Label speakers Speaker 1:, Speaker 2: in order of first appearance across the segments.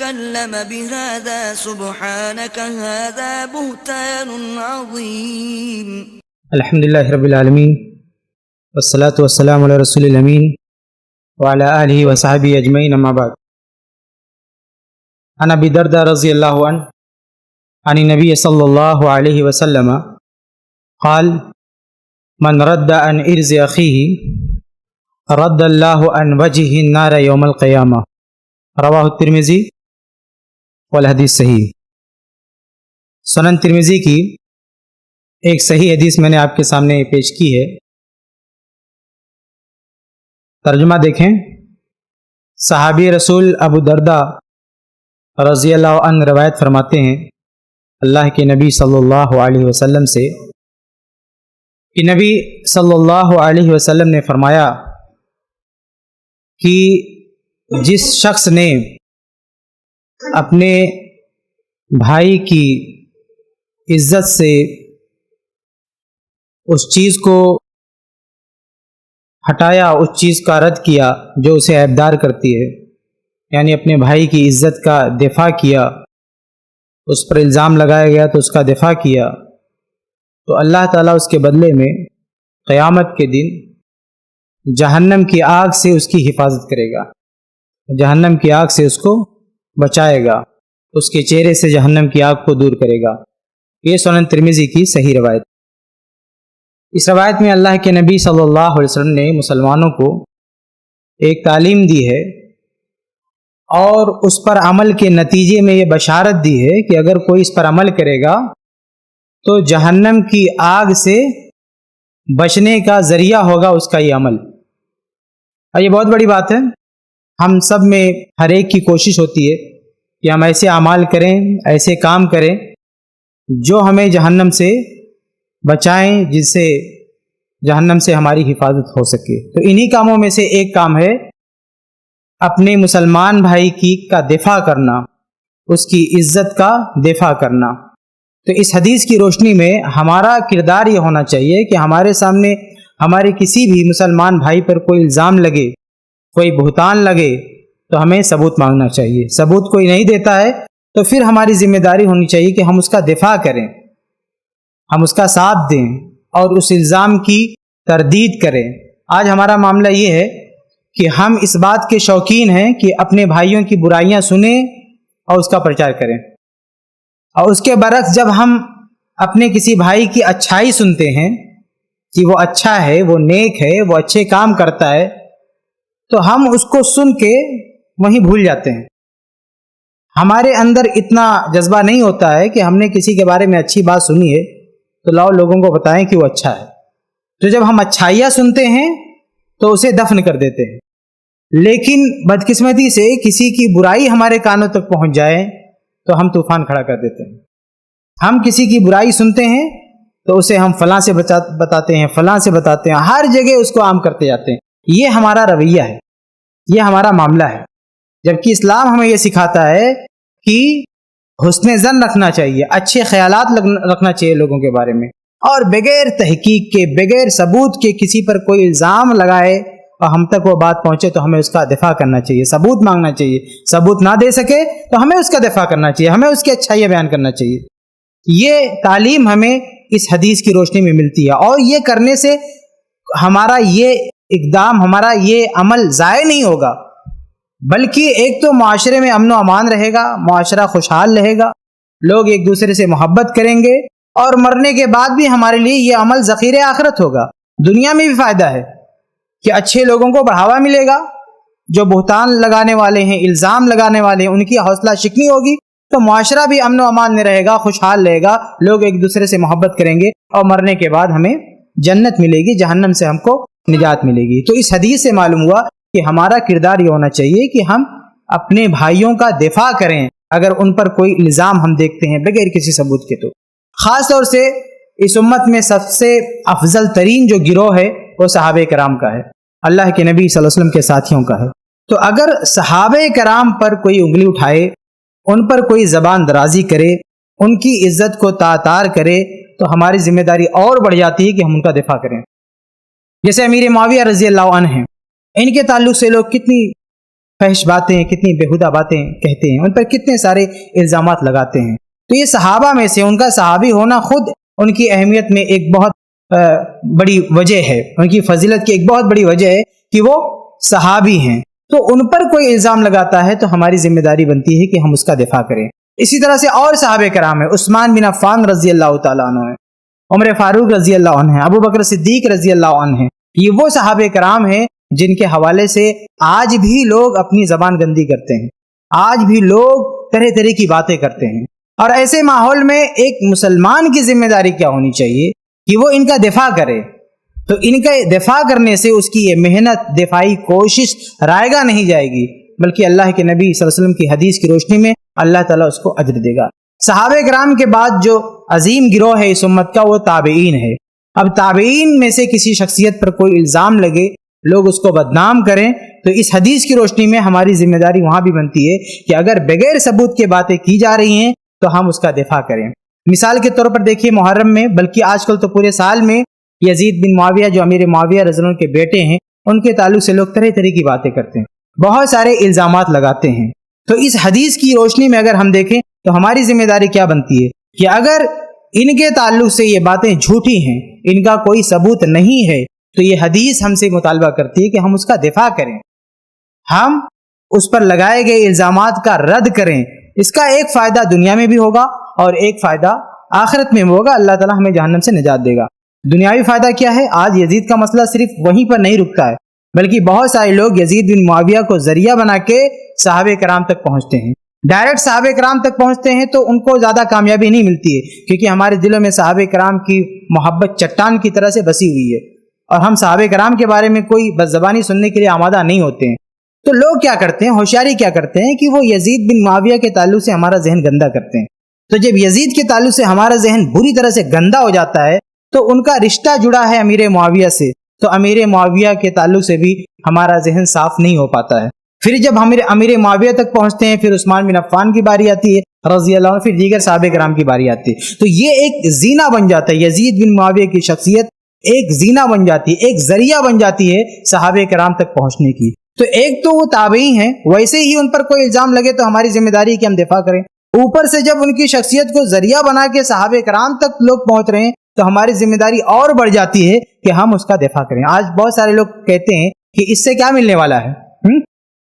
Speaker 1: تكلم بهذا سبحانك هذا بهتان عظيم.
Speaker 2: الحمد لله رب العالمين والصلاة والسلام على رسول الأمين وعلى آله وصحبه أجمعين أما بعد. عن أبي الدرداء رضي الله عنه عن النبي صلى الله عليه وسلم قال من رد عن إرز أخيه رد الله عن وجهه النار يوم القيامة. رواہ الترمذی والحدیث صحیح. سنن ترمذی کی ایک صحیح حدیث میں نے آپ کے سامنے پیش کی ہے. ترجمہ دیکھیں. صحابی رسول ابو درداء رضی اللہ عنہ روایت فرماتے ہیں اللہ کے نبی صلی اللہ علیہ وسلم سے کہ نبی صلی اللہ علیہ وسلم نے فرمایا کہ جس شخص نے اپنے بھائی کی عزت سے اس چیز کو ہٹایا، اس چیز کا رد کیا جو اسے عیبدار کرتی ہے، یعنی اپنے بھائی کی عزت کا دفاع کیا، اس پر الزام لگایا گیا تو اس کا دفاع کیا، تو اللہ تعالیٰ اس کے بدلے میں قیامت کے دن جہنم کی آگ سے اس کی حفاظت کرے گا، جہنم کی آگ سے اس کو بچائے گا، اس کے چہرے سے جہنم کی آگ کو دور کرے گا. یہ سنن ترمذی کی صحیح روایت. اس روایت میں اللہ کے نبی صلی اللہ علیہ وسلم نے مسلمانوں کو ایک تعلیم دی ہے اور اس پر عمل کے نتیجے میں یہ بشارت دی ہے کہ اگر کوئی اس پر عمل کرے گا تو جہنم کی آگ سے بچنے کا ذریعہ ہوگا اس کا یہ عمل. اور یہ بہت بڑی بات ہے. ہم سب میں ہر ایک کی کوشش ہوتی ہے کہ ہم ایسے اعمال کریں، ایسے کام کریں جو ہمیں جہنم سے بچائیں، جس سے جہنم سے ہماری حفاظت ہو سکے. تو انہی کاموں میں سے ایک کام ہے اپنے مسلمان بھائی کا دفاع کرنا، اس کی عزت کا دفاع کرنا. تو اس حدیث کی روشنی میں ہمارا کردار یہ ہونا چاہیے کہ ہمارے سامنے ہمارے کسی بھی مسلمان بھائی پر کوئی الزام لگے، کوئی بہتان لگے تو ہمیں ثبوت مانگنا چاہیے. ثبوت کوئی نہیں دیتا ہے تو پھر ہماری ذمہ داری ہونی چاہیے کہ ہم اس کا دفاع کریں، ہم اس کا ساتھ دیں اور اس الزام کی تردید کریں. آج ہمارا معاملہ یہ ہے کہ ہم اس بات کے شوقین ہیں کہ اپنے بھائیوں کی برائیاں سنیں اور اس کا پرچار کریں، اور اس کے برعکس جب ہم اپنے کسی بھائی کی اچھائی سنتے ہیں کہ وہ اچھا ہے، وہ نیک ہے، وہ اچھے کام کرتا ہے، تو ہم اس کو سن کے وہیں بھول جاتے ہیں. ہمارے اندر اتنا جذبہ نہیں ہوتا ہے کہ ہم نے کسی کے بارے میں اچھی بات سنی ہے تو لاؤ لوگوں کو بتائیں کہ وہ اچھا ہے. تو جب ہم اچھائیاں سنتے ہیں تو اسے دفن کر دیتے ہیں، لیکن بدقسمتی سے کسی کی برائی ہمارے کانوں تک پہنچ جائے تو ہم طوفان کھڑا کر دیتے ہیں. ہم کسی کی برائی سنتے ہیں تو اسے ہم فلاں سے بتاتے ہیں، فلاں سے بتاتے ہیں، ہر جگہ اس کو عام کرتے جاتے ہیں. یہ ہمارا رویہ ہے، یہ ہمارا معاملہ ہے. جبکہ اسلام ہمیں یہ سکھاتا ہے کہ حسن ظن رکھنا چاہیے، اچھے خیالات رکھنا چاہیے لوگوں کے بارے میں، اور بغیر تحقیق کے، بغیر ثبوت کے کسی پر کوئی الزام لگائے اور ہم تک وہ بات پہنچے تو ہمیں اس کا دفاع کرنا چاہیے، ثبوت مانگنا چاہیے. ثبوت نہ دے سکے تو ہمیں اس کا دفاع کرنا چاہیے، ہمیں اس کی اچھائیاں بیان کرنا چاہیے. یہ تعلیم ہمیں اس حدیث کی روشنی میں ملتی ہے، اور یہ کرنے سے ہمارا یہ اقدام، ہمارا یہ عمل ضائع نہیں ہوگا، بلکہ ایک تو معاشرے میں امن و امان رہے گا، معاشرہ خوشحال رہے گا، لوگ ایک دوسرے سے محبت کریں گے، اور مرنے کے بعد بھی ہمارے لیے یہ عمل ذخیرہ آخرت ہوگا. دنیا میں بھی فائدہ ہے کہ اچھے لوگوں کو بڑھاوا ملے گا، جو بہتان لگانے والے ہیں، الزام لگانے والے ہیں، ان کی حوصلہ شکنی ہوگی تو معاشرہ بھی امن و امان میں رہے گا، خوشحال رہے گا، لوگ ایک دوسرے سے محبت کریں گے، اور مرنے کے بعد ہمیں جنت ملے گی، جہنم سے ہم کو نجات ملے گی. تو اس حدیث سے معلوم ہوا کہ ہمارا کردار یہ ہونا چاہیے کہ ہم اپنے بھائیوں کا دفاع کریں اگر ان پر کوئی الزام ہم دیکھتے ہیں بغیر کسی ثبوت کے. تو خاص طور سے اس امت میں سب سے افضل ترین جو گروہ ہے وہ صحابہ کرام کا ہے، اللہ کے نبی صلی اللہ علیہ وسلم کے ساتھیوں کا ہے. تو اگر صحابہ کرام پر کوئی انگلی اٹھائے، ان پر کوئی زبان درازی کرے، ان کی عزت کو تعطار کرے، تو ہماری ذمہ داری اور بڑھ جاتی ہے کہ ہم ان کا دفاع کریں. جیسے امیر معاویہ رضی اللہ عنہ ہیں، ان کے تعلق سے لوگ کتنی فحش باتیں، کتنی بیہودہ باتیں کہتے ہیں، ان پر کتنے سارے الزامات لگاتے ہیں۔ تو یہ صحابہ میں سے ان کا صحابی ہونا خود ان کی اہمیت میں ایک بہت بڑی وجہ ہے، ان کی فضیلت کی ایک بہت بڑی وجہ ہے کہ وہ صحابی ہیں۔ تو ان پر کوئی الزام لگاتا ہے تو ہماری ذمہ داری بنتی ہے کہ ہم اس کا دفاع کریں۔ اسی طرح سے اور صحابہ کرام ہیں، عثمان بن عفان رضی اللہ تعالیٰ عنہ ہیں، عمر فاروق رضی اللہ عنہ ہیں، ابو بکر صدیق رضی اللہ عنہ ہیں۔ یہ وہ صحابہ کرام ہیں جن کے حوالے سے آج بھی لوگ اپنی زبان گندی کرتے ہیں، آج بھی لوگ طرح طرح کی باتیں کرتے ہیں۔ اور ایسے ماحول میں ایک مسلمان کی ذمہ داری کیا ہونی چاہیے کہ وہ ان کا دفاع کرے۔ تو ان کا دفاع کرنے سے اس کی یہ محنت، دفاعی کوشش رائے گا نہیں جائے گی، بلکہ اللہ کے نبی صلی اللہ علیہ وسلم کی حدیث کی روشنی میں اللہ تعالیٰ اس کو اجر دے گا۔ صحابہ کرام کے بعد جو عظیم گروہ ہے اس امت کا وہ تابعین ہے۔ اب تابعین میں سے کسی شخصیت پر کوئی الزام لگے، لوگ اس کو بدنام کریں، تو اس حدیث کی روشنی میں ہماری ذمہ داری وہاں بھی بنتی ہے کہ اگر بغیر ثبوت کے باتیں کی جا رہی ہیں تو ہم اس کا دفاع کریں۔ مثال کے طور پر دیکھیے، محرم میں، بلکہ آج کل تو پورے سال میں، یزید بن معاویہ جو امیر معاویہ رضی اللہ عنہ کے بیٹے ہیں، ان کے تعلق سے لوگ طرح طرح کی باتیں کرتے ہیں، بہت سارے الزامات لگاتے ہیں۔ تو اس حدیث کی روشنی میں اگر ہم دیکھیں تو ہماری ذمہ داری کیا بنتی ہے کہ اگر ان کے تعلق سے یہ باتیں جھوٹی ہیں، ان کا کوئی ثبوت نہیں ہے، تو یہ حدیث ہم سے مطالبہ کرتی ہے کہ ہم اس کا دفاع کریں، ہم اس پر لگائے گئے الزامات کا رد کریں۔ اس کا ایک فائدہ دنیا میں بھی ہوگا اور ایک فائدہ آخرت میں بھی ہوگا، اللہ تعالیٰ ہمیں جہنم سے نجات دے گا۔ دنیاوی فائدہ کیا ہے؟ آج یزید کا مسئلہ صرف وہیں پر نہیں رکتا ہے، بلکہ بہت سارے لوگ یزید بن معاویہ کو ذریعہ بنا کے صحابہ کرام تک پہنچتے ہیں، ڈائریکٹ صحابہ کرام تک پہنچتے ہیں، تو ان کو زیادہ کامیابی نہیں ملتی ہے، کیونکہ ہمارے دلوں میں صحابہ کرام کی محبت چٹان کی طرح سے بسی ہوئی ہے، اور ہم صحابہ کرام کے بارے میں کوئی بد زبانی سننے کے لیے آمادہ نہیں ہوتے ہیں۔ تو لوگ کیا کرتے ہیں، ہوشیاری کیا کرتے ہیں کہ وہ یزید بن معاویہ کے تعلق سے ہمارا ذہن گندا کرتے ہیں۔ تو جب یزید کے تعلق سے ہمارا ذہن بری طرح سے گندا ہو جاتا ہے تو ان کا رشتہ جڑا ہے امیر معاویہ سے، تو امیر معاویہ کے تعلق سے بھی ہمارا ذہن صاف نہیں ہو پاتا ہے۔ پھر جب ہم امیر معاویہ تک پہنچتے ہیں، پھر عثمان بن عفان کی باری آتی ہے رضی اللہ عنہ، پھر دیگر صحابہ کرام کی باری آتی ہے، تو یہ ایک زینہ بن جاتا ہے، یزید بن معاویہ کی شخصیت ایک زینہ بن جاتی ہے، ایک ذریعہ بن جاتی ہے صحابہ کرام تک پہنچنے کی۔ تو ایک تو وہ تابعی ہیں، ویسے ہی ان پر کوئی الزام لگے تو ہماری ذمہ داری ہے کہ ہم دفاع کریں، اوپر سے جب ان کی شخصیت کو ذریعہ بنا کے صحابہ کرام تک لوگ پہنچ رہے ہیں تو ہماری ذمہ داری اور بڑھ جاتی ہے کہ ہم اس کا دفاع کریں۔ آج بہت سارے لوگ کہتے ہیں کہ اس سے کیا ملنے والا ہے،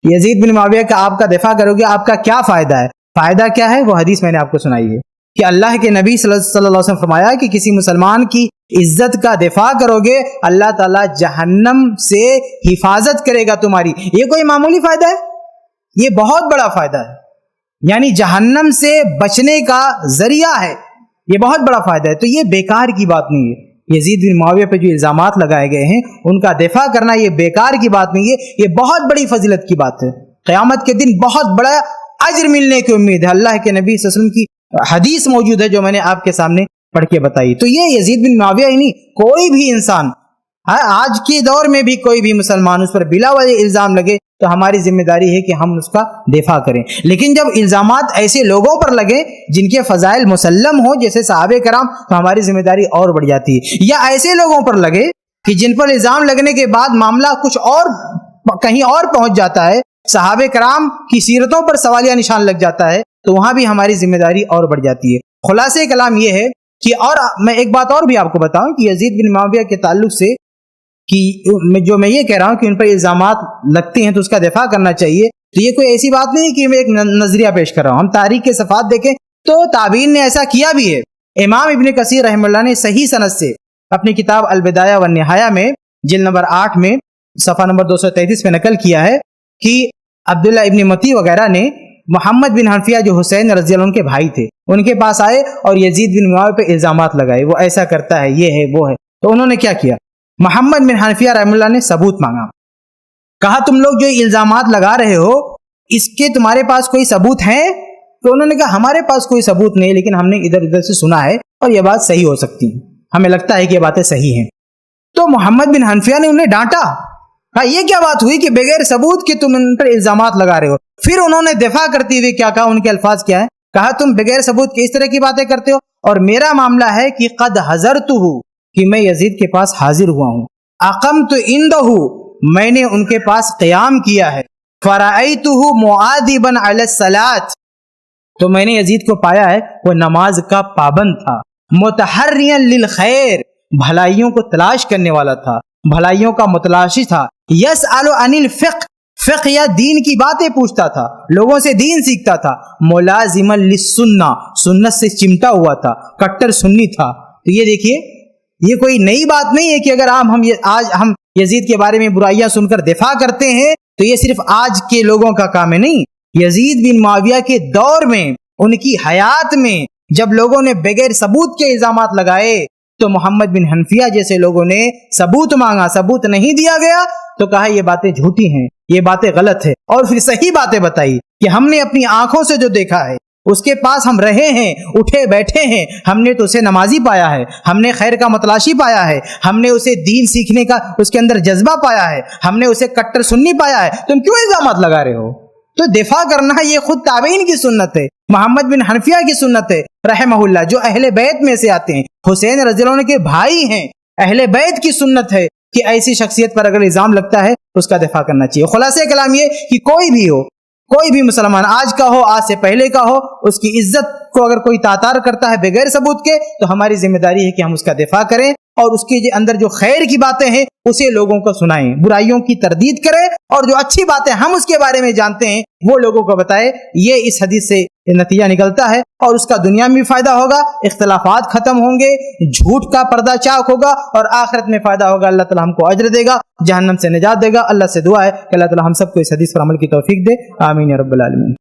Speaker 2: یزید بن معاویہ کا آپ کا دفاع کرو گے، آپ کا کیا فائدہ ہے؟ فائدہ کیا ہے؟ وہ حدیث میں نے آپ کو سنائی ہے کہ اللہ کے نبی صلی اللہ علیہ وسلم فرمایا کہ کسی مسلمان کی عزت کا دفاع کرو گے، اللہ تعالیٰ جہنم سے حفاظت کرے گا تمہاری۔ یہ کوئی معمولی فائدہ ہے، یہ بہت بڑا فائدہ ہے، یعنی جہنم سے بچنے کا ذریعہ ہے، یہ بہت بڑا فائدہ ہے۔ تو یہ بیکار کی بات نہیں ہے، یزید بن معاویہ پہ جو الزامات لگائے گئے ہیں ان کا دفاع کرنا یہ بیکار کی بات نہیں ہے، یہ بہت بڑی فضیلت کی بات ہے۔ قیامت کے دن بہت بڑا اجر ملنے کی امید ہے، اللہ کے نبی صلی اللہ علیہ وسلم کی حدیث موجود ہے جو میں نے آپ کے سامنے پڑھ کے بتائی۔ تو یہ یزید بن معاویہ ہی نہیں، کوئی بھی انسان آج کے دور میں بھی کوئی بھی مسلمان اس پر بلا وجہ الزام لگے تو ہماری ذمہ داری ہے کہ ہم اس کا دفاع کریں۔ لیکن جب الزامات ایسے لوگوں پر لگے جن کے فضائل مسلم ہوں جیسے صحابہ کرام، تو ہماری ذمہ داری اور بڑھ جاتی ہے۔ یا ایسے لوگوں پر لگے کہ جن پر الزام لگنے کے بعد معاملہ کچھ اور کہیں اور پہنچ جاتا ہے، صحابہ کرام کی سیرتوں پر سوالیہ نشان لگ جاتا ہے، تو وہاں بھی ہماری ذمہ داری اور بڑھ جاتی ہے۔ خلاصہ کلام یہ ہے کہ، اور میں ایک بات اور بھی آپ کو بتاؤں کہ یزید بن معاویہ کے تعلق سے کہ جو میں یہ کہہ رہا ہوں کہ ان پر الزامات لگتے ہیں تو اس کا دفاع کرنا چاہیے، تو یہ کوئی ایسی بات نہیں کہ میں ایک نظریہ پیش کر رہا ہوں۔ ہم تاریخ کے صفحات دیکھیں تو تابعین نے ایسا کیا بھی ہے۔ امام ابن کثیر رحمہ اللہ نے صحیح سند سے اپنی کتاب البدایہ والنہایہ میں جلد نمبر 8 میں صفحہ نمبر 233 میں نقل کیا ہے کہ عبداللہ ابن متی وغیرہ نے محمد بن حنفیہ جو حسین رضی اللہ عنہ کے بھائی تھے ان کے پاس آئے اور یزید بن معاویہ پہ الزامات لگائے، وہ ایسا کرتا ہے، یہ ہے وہ ہے۔ تو انہوں نے کیا کیا؟ محمد بن حنفیہ رحمہ اللہ نے ثبوت مانگا، کہا تم لوگ جو الزامات لگا رہے ہو اس کے تمہارے پاس کوئی ثبوت ہیں؟ تو انہوں نے کہا ہمارے پاس کوئی ثبوت نہیں، لیکن ہم نے ادھر ادھر سے سنا ہے اور یہ بات صحیح ہو سکتی ہے، ہمیں لگتا ہے کہ یہ باتیں صحیح ہیں۔ تو محمد بن حنفیہ نے انہیں ڈانٹا، کہا یہ کیا بات ہوئی کہ بغیر ثبوت کے تم ان پر الزامات لگا رہے ہو؟ پھر انہوں نے دفاع کرتے ہوئے کیا کہا، ان کے الفاظ کیا ہے؟ کہا تم بغیر ثبوت کے اس طرح کی باتیں کرتے ہو، اور میرا معاملہ ہے کہ قد حضرتہ، کہ میں یزید کے پاس حاضر ہوا ہوں، اقمت عندہ، میں نے ان کے پاس قیام کیا ہے، فرأیتہ معاذبا علی الصلاۃ، تو میں نے یزید کو پایا ہے وہ نماز کا پابند تھا، متحریا للخیر، بھلائیوں کو تلاش کرنے والا تھا، بھلائیوں کا متلاشی تھا، یسأل عن الفقہ، فقہ یا دین کی باتیں پوچھتا تھا، لوگوں سے دین سیکھتا تھا، ملازما للسنہ، سنت سے چمٹا ہوا تھا، کٹر سنی تھا۔ تو یہ دیکھیے، یہ کوئی نئی بات نہیں ہے کہ اگر آج ہم یزید کے بارے میں برائیاں سن کر دفاع کرتے ہیں تو یہ صرف آج کے لوگوں کا کام ہے، نہیں۔ یزید بن معاویہ کے دور میں، ان کی حیات میں جب لوگوں نے بغیر ثبوت کے الزامات لگائے تو محمد بن حنفیہ جیسے لوگوں نے ثبوت مانگا، ثبوت نہیں دیا گیا تو کہا یہ باتیں جھوٹی ہیں، یہ باتیں غلط ہے، اور پھر صحیح باتیں بتائی کہ ہم نے اپنی آنکھوں سے جو دیکھا ہے، اس کے پاس ہم رہے ہیں، اٹھے بیٹھے ہیں، ہم نے تو اسے نمازی پایا ہے، ہم نے خیر کا متلاشی پایا ہے، ہم نے اسے دین سیکھنے کا اس کے اندر جذبہ پایا ہے، ہم نے اسے کٹر سنی پایا ہے، تم کیوں الزامات لگا رہے ہو؟ تو دفاع کرنا یہ خود تابعین کی سنت ہے، محمد بن حنفیہ کی سنت ہے رحمہ اللہ، جو اہل بیت میں سے آتے ہیں، حسین رضی اللہ عنہ کے بھائی ہیں، اہل بیت کی سنت ہے کہ ایسی شخصیت پر اگر الزام لگتا ہے اس کا دفاع کرنا چاہیے۔ خلاصہ کلام یہ کہ کوئی بھی ہو، کوئی بھی مسلمان، آج کا ہو، آج سے پہلے کا ہو، اس کی عزت کو اگر کوئی تاتار کرتا ہے بغیر ثبوت کے تو ہماری ذمہ داری ہے کہ ہم اس کا دفاع کریں اور اس کے اندر جو خیر کی باتیں ہیں اسے لوگوں کو سنائیں، برائیوں کی تردید کریں، اور جو اچھی باتیں ہم اس کے بارے میں جانتے ہیں وہ لوگوں کو بتائیں۔ یہ اس حدیث سے نتیجہ نکلتا ہے، اور اس کا دنیا میں بھی فائدہ ہوگا، اختلافات ختم ہوں گے، جھوٹ کا پردہ چاک ہوگا، اور آخرت میں فائدہ ہوگا، اللہ تعالیٰ ہم کو اجر دے گا، جہنم سے نجات دے گا۔ اللہ سے دعا ہے کہ اللہ تعالیٰ ہم سب کو اس حدیث پر عمل کی توفیق دے، آمین یا رب العالمین۔